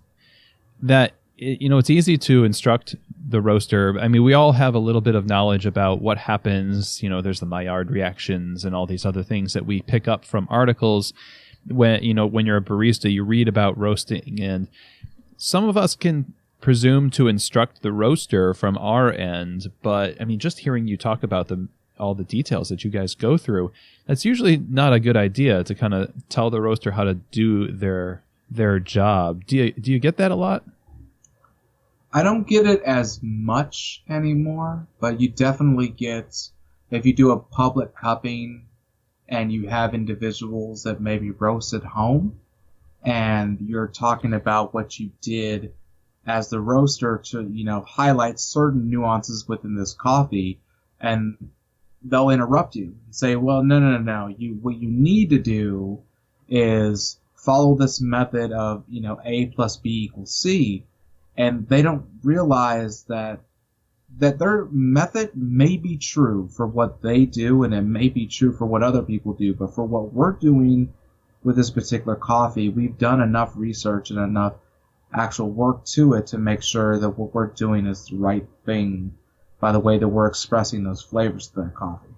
that, it's easy to instruct the roaster. I mean, we all have a little bit of knowledge about what happens. There's the Maillard reactions and all these other things that we pick up from articles. When you're a barista, you read about roasting, and some of us can presume to instruct the roaster from our end. But I mean, just hearing you talk about all the details that you guys go through, that's usually not a good idea to kind of tell the roaster how to do their job. Do you get that a lot? I don't get it as much anymore, but you definitely get, if you do a public cupping and you have individuals that maybe roast at home and you're talking about what you did as the roaster to, highlight certain nuances within this coffee, and they'll interrupt you and say, well, no. What you need to do is follow this method of, A plus B equals C. And they don't realize that their method may be true for what they do, and it may be true for what other people do. But for what we're doing with this particular coffee, we've done enough research and enough actual work to it to make sure that what we're doing is the right thing by the way that we're expressing those flavors to that coffee.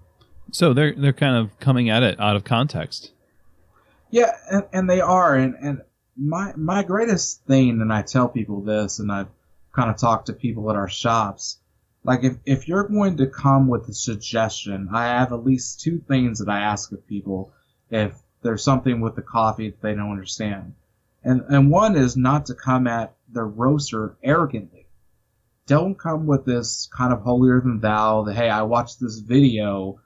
So they're kind of coming at it out of context. Yeah, and they are. And my greatest thing, and I tell people this, and I've kind of talked to people at our shops, like if you're going to come with a suggestion, I have at least 2 things that I ask of people if there's something with the coffee that they don't understand. And one is not to come at the roaster arrogantly. Don't come with this kind of holier than thou, that, hey, I watched this video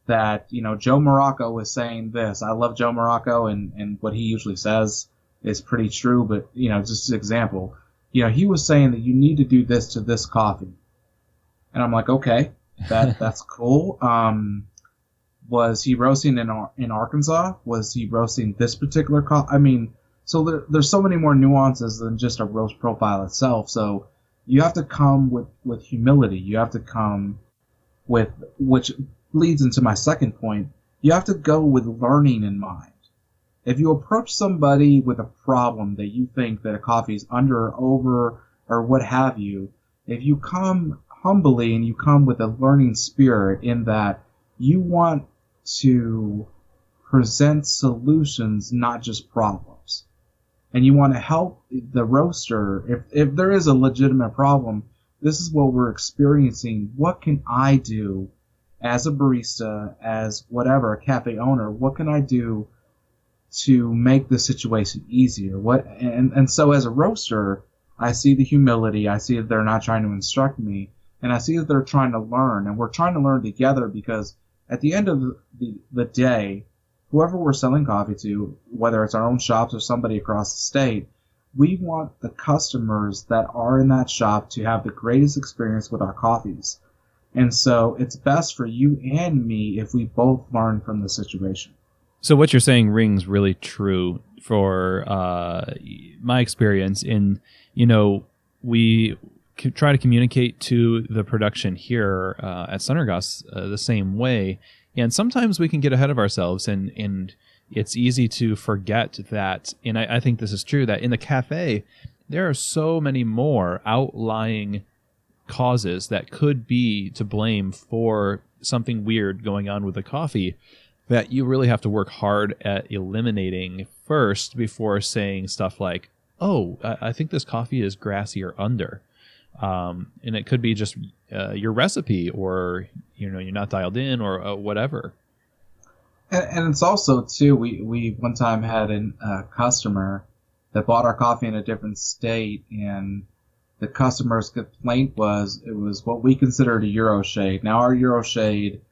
that, Joe Morocco was saying this. I love Joe Morocco, and what he usually says is pretty true, but, just an example, he was saying that you need to do this to this coffee. And I'm like, okay, that's cool. Was he roasting in Arkansas? Was he roasting this particular coffee? I mean, so there's so many more nuances than just a roast profile itself. So you have to come with humility. You have to come with, which leads into my second point, you have to go with learning in mind. If you approach somebody with a problem that you think that a coffee is under or over or what have you, if you come humbly and you come with a learning spirit in that you want to present solutions, not just problems, and you want to help the roaster, if there is a legitimate problem, this is what we're experiencing. What can I do as a barista, as whatever, a cafe owner? What can I do to make the situation easier? And so as a roaster, I see the humility. I see that they're not trying to instruct me, and I see that they're trying to learn, and we're trying to learn together, because at the end of the day, whoever we're selling coffee to, whether it's our own shops or somebody across the state, we want the customers that are in that shop to have the greatest experience with our coffees. And so it's best for you and me if we both learn from the situation. So what you're saying rings really true for my experience in, we try to communicate to the production here at Sunnergasse the same way. And sometimes we can get ahead of ourselves, and it's easy to forget that, and I think this is true, that in the cafe, there are so many more outlying causes that could be to blame for something weird going on with the coffee that you really have to work hard at eliminating first before saying stuff like, oh, I think this coffee is grassy or under. And it could be just your recipe, or you're not dialed in, or whatever. And it's also too, we one time had a customer that bought our coffee in a different state, and the customer's complaint was it was what we considered a Euro shade. Now our Euro shade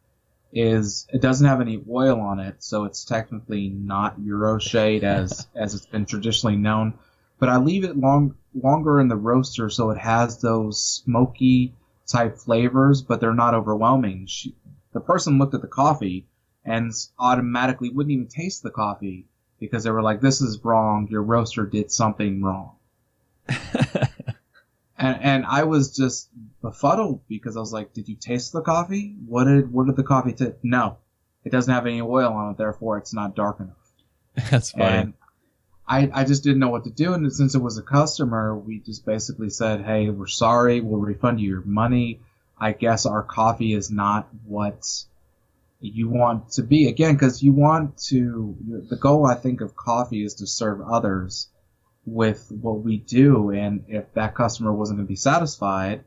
it doesn't have any oil on it, so it's technically not Euro shade as it's been traditionally known. But I leave it longer in the roaster so it has those smoky type flavors, but they're not overwhelming. The person looked at the coffee and automatically wouldn't even taste the coffee because they were like, this is wrong. Your roaster did something wrong. and I was just befuddled because I was like, did you taste the coffee? What did the coffee taste? No, it doesn't have any oil on it. Therefore, it's not dark enough. That's funny. And I just didn't know what to do. And since it was a customer, we just basically said, hey, we're sorry. We'll refund you your money. I guess our coffee is not what you want to be. Again, because the goal, I think, of coffee is to serve others with what we do. And if that customer wasn't going to be satisfied,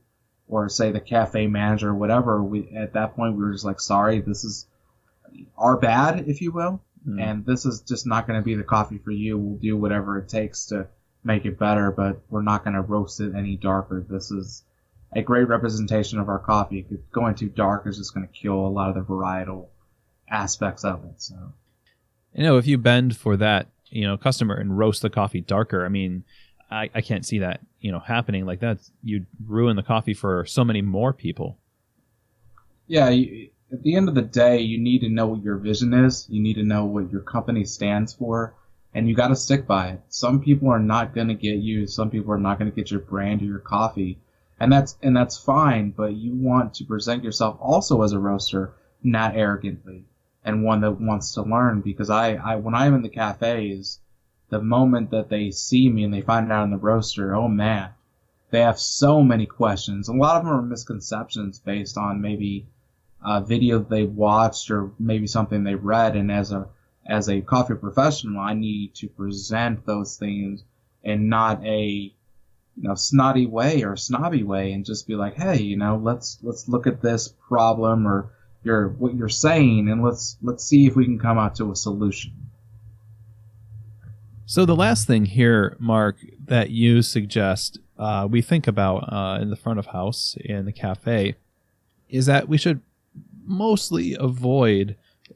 or say the cafe manager or whatever, at that point we were just like, sorry, this is our bad, if you will. And this is just not going to be the coffee for you. We'll do whatever it takes to make it better, but we're not going to roast it any darker. This is a great representation of our coffee. Going too dark is just going to kill a lot of the varietal aspects of it. So, if you bend for that, customer and roast the coffee darker, I mean, I can't see that, happening like that. You'd ruin the coffee for so many more people. Yeah. At the end of the day, you need to know what your vision is. You need to know what your company stands for, and you got to stick by it. Some people are not going to get you. Some people are not going to get your brand or your coffee, and that's fine. But you want to present yourself also as a roaster, not arrogantly, and one that wants to learn. Because I when I'm in the cafes, the moment that they see me and they find out I'm the roaster, oh man, they have so many questions. A lot of them are misconceptions based on maybe a video they watched or maybe something they read, and as a coffee professional, I need to present those things in not a snotty way or snobby way, and just be like, hey, let's look at this problem or what you're saying, and let's see if we can come out to a solution. So the last thing here, Mark, that you suggest we think about in the front of house in the cafe is that we should mostly avoid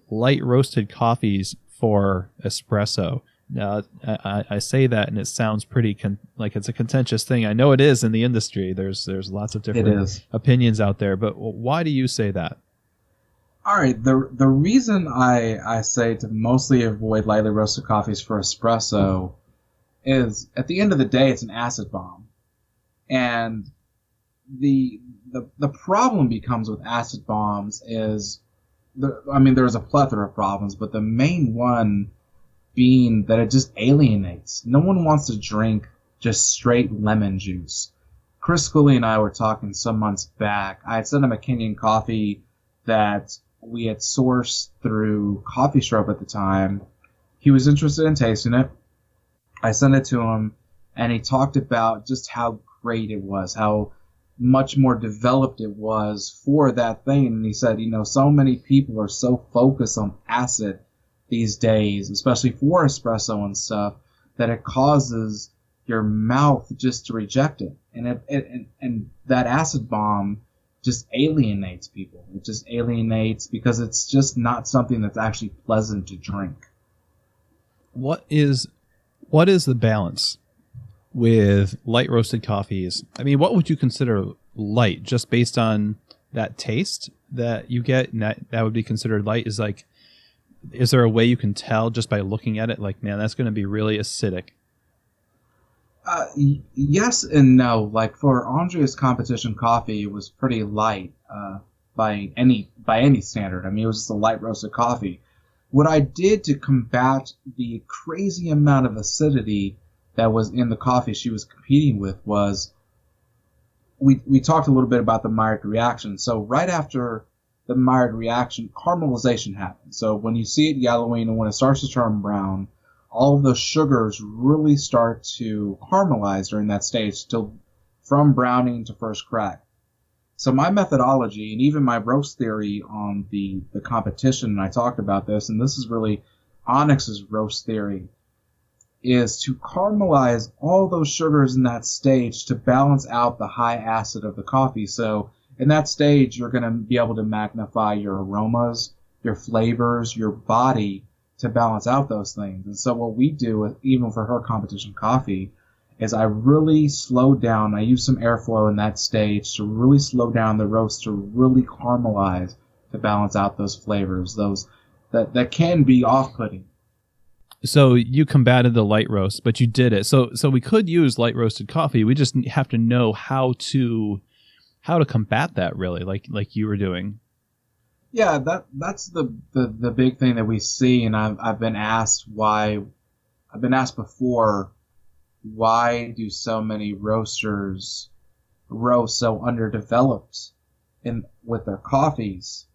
light roasted coffees for espresso. Now, I say that, and it sounds pretty like it's a contentious thing. I know it is in the industry. There's lots of different opinions out there. But why do you say that? All right, the reason I say to mostly avoid lightly roasted coffees for espresso is at the end of the day it's an acid bomb. And the the problem becomes with acid bombs is there's a plethora of problems, but the main one being that it just alienates. No one wants to drink just straight lemon juice. Chris Cooley and I were talking some months back. I had sent him a Kenyan coffee that we had sourced through Coffee Shrub at the time. He was interested in tasting it. I sent it to him, and he talked about just how great it was, how much more developed it was for that thing. And he said, so many people are so focused on acid these days, especially for espresso and stuff, that it causes your mouth just to reject it. And that acid bomb just alienates people. It just alienates because it's just not something that's actually pleasant to drink. What is the balance with light roasted coffees? I mean, what would you consider light just based on that taste that you get, and that would be considered light? Is there a way you can tell just by looking at it, like, man, that's going to be really acidic? Yes and no. Like for Andrea's competition coffee, it was pretty light by any standard. I mean, it was just a light roasted coffee. What I did to combat the crazy amount of acidity that was in the coffee she was competing with was we talked a little bit about the Maillard reaction. So right after the Maillard reaction, caramelization happens. So when you see it yellowing and when it starts to turn brown, all of those sugars really start to caramelize during that stage, from browning to first crack. So my methodology and even my roast theory on the competition, and I talked about this, and this is really Onyx's roast theory, is to caramelize all those sugars in that stage to balance out the high acid of the coffee. So in that stage, you're going to be able to magnify your aromas, your flavors, your body to balance out those things. And so what we do, even for her competition coffee, is I really slow down. I use some airflow in that stage to really slow down the roast to really caramelize to balance out those flavors, those that can be off-putting. So you combated the light roast, but you did it. So we could use light roasted coffee. We just have to know how to combat that, really, like you were doing. Yeah, that's the big thing that we see, and I've been asked before, why do so many roasters roast so underdeveloped with their coffees?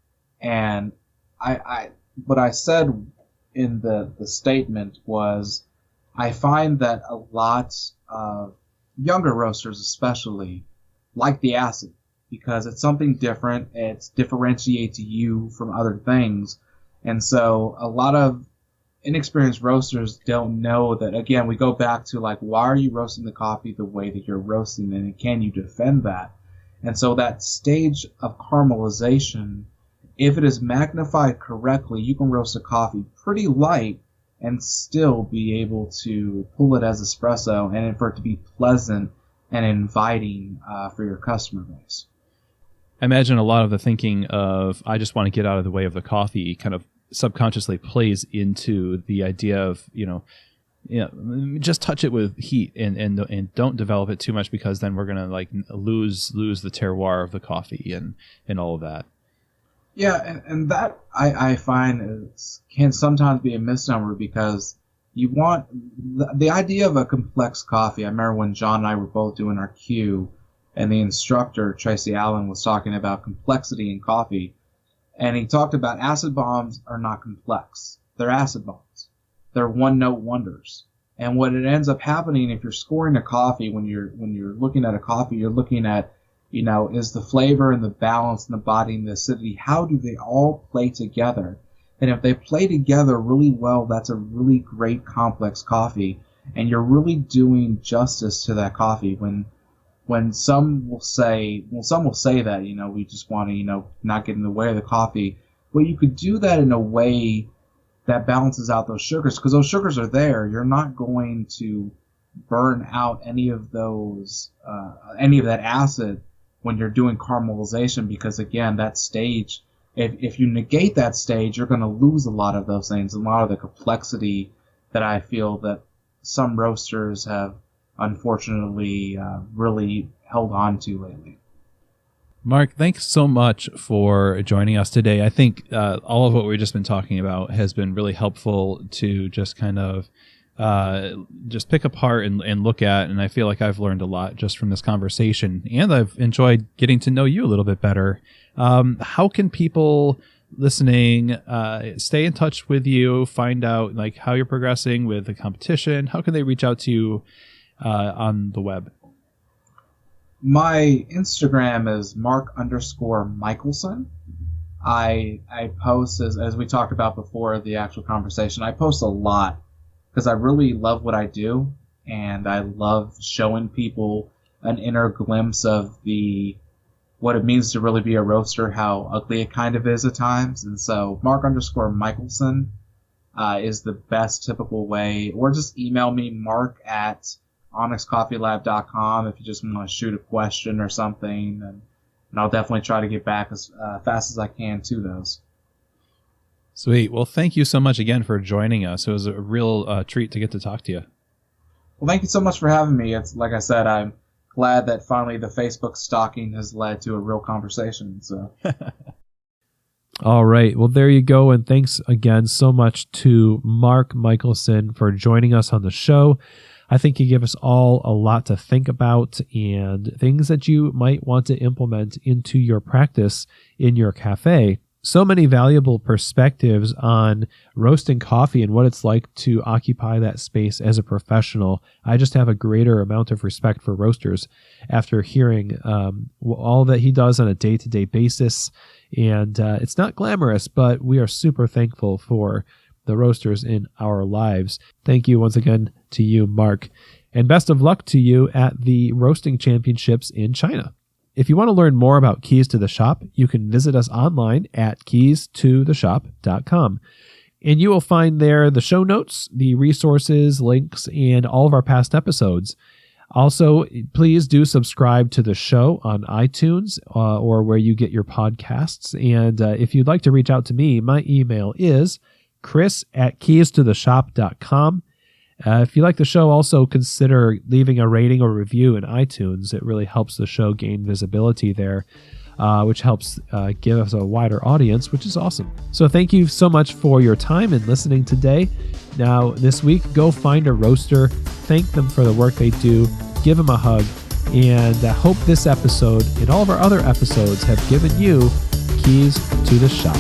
And what I said in the statement was, I find that a lot of younger roasters especially like the acid, because it's something different. It differentiates you from other things. And so a lot of inexperienced roasters don't know that. Again, we go back to, like, why are you roasting the coffee the way that you're roasting it, and can you defend that? And so that stage of caramelization, if it is magnified correctly, you can roast a coffee pretty light and still be able to pull it as espresso, and for it to be pleasant and inviting for your customer base. I imagine a lot of the thinking of, I just want to get out of the way of the coffee, kind of subconsciously plays into the idea of, just touch it with heat and don't develop it too much, because then we're going to lose the terroir of the coffee and all of that. Yeah, and that I find can sometimes be a misnomer, because you want the idea of a complex coffee. I remember when John and I were both doing our Q, and the instructor, Tracy Allen, was talking about complexity in coffee. And he talked about acid bombs are not complex. They're acid bombs. They're one-note wonders. And what it ends up happening, if you're scoring a coffee, when you're looking at a coffee, you're looking at, is the flavor and the balance and the body and the acidity, how do they all play together? And if they play together really well, that's a really great complex coffee. And you're really doing justice to that coffee. When some will say that, we just want to, not get in the way of the coffee. Well, you could do that in a way that balances out those sugars, because those sugars are there. You're not going to burn out any of that acid when you're doing caramelization, because again, that stage, if you negate that stage, you're going to lose a lot of those things, a lot of the complexity that I feel that some roasters have unfortunately really held on to lately. Mark, thanks so much for joining us today. I think all of what we've just been talking about has been really helpful to just kind of just pick apart and look at. And I feel like I've learned a lot just from this conversation, and I've enjoyed getting to know you a little bit better. How can people listening stay in touch with you, find out like how you're progressing with the competition? How can they reach out to you on the web? My Instagram is Mark_Michaelson. I post, as we talked about before the actual conversation, I post a lot because I really love what I do, and I love showing people an inner glimpse of what it means to really be a roaster, how ugly it kind of is at times. And so Mark_Michaelson is the best typical way, or just email me, mark@onyxcoffeelab.com, if you just want to shoot a question or something, and I'll definitely try to get back as fast as I can to those. Sweet. Well, thank you so much again for joining us. It was a real treat to get to talk to you. Well, thank you so much for having me. It's like I said, I'm glad that finally the Facebook stalking has led to a real conversation. So. All right. Well, there you go. And thanks again so much to Mark Michaelson for joining us on the show. I think you give us all a lot to think about and things that you might want to implement into your practice in your cafe. So many valuable perspectives on roasting coffee and what it's like to occupy that space as a professional. I just have a greater amount of respect for roasters after hearing all that he does on a day-to-day basis. And it's not glamorous, but we are super thankful for the roasters in our lives. Thank you once again to you, Mark. And best of luck to you at the Roasting Championships in China. If you want to learn more about Keys to the Shop, you can visit us online at keystotheshop.com. And you will find there the show notes, the resources, links, and all of our past episodes. Also, please do subscribe to the show on iTunes or where you get your podcasts. And if you'd like to reach out to me, my email is chris@keystotheshop.com. If you like the show, also consider leaving a rating or review in iTunes. It really helps the show gain visibility there, which helps give us a wider audience, which is awesome. So thank you so much for your time and listening today. Now, this week, go find a roaster, thank them for the work they do, give them a hug, and I hope this episode and all of our other episodes have given you keys to the shop.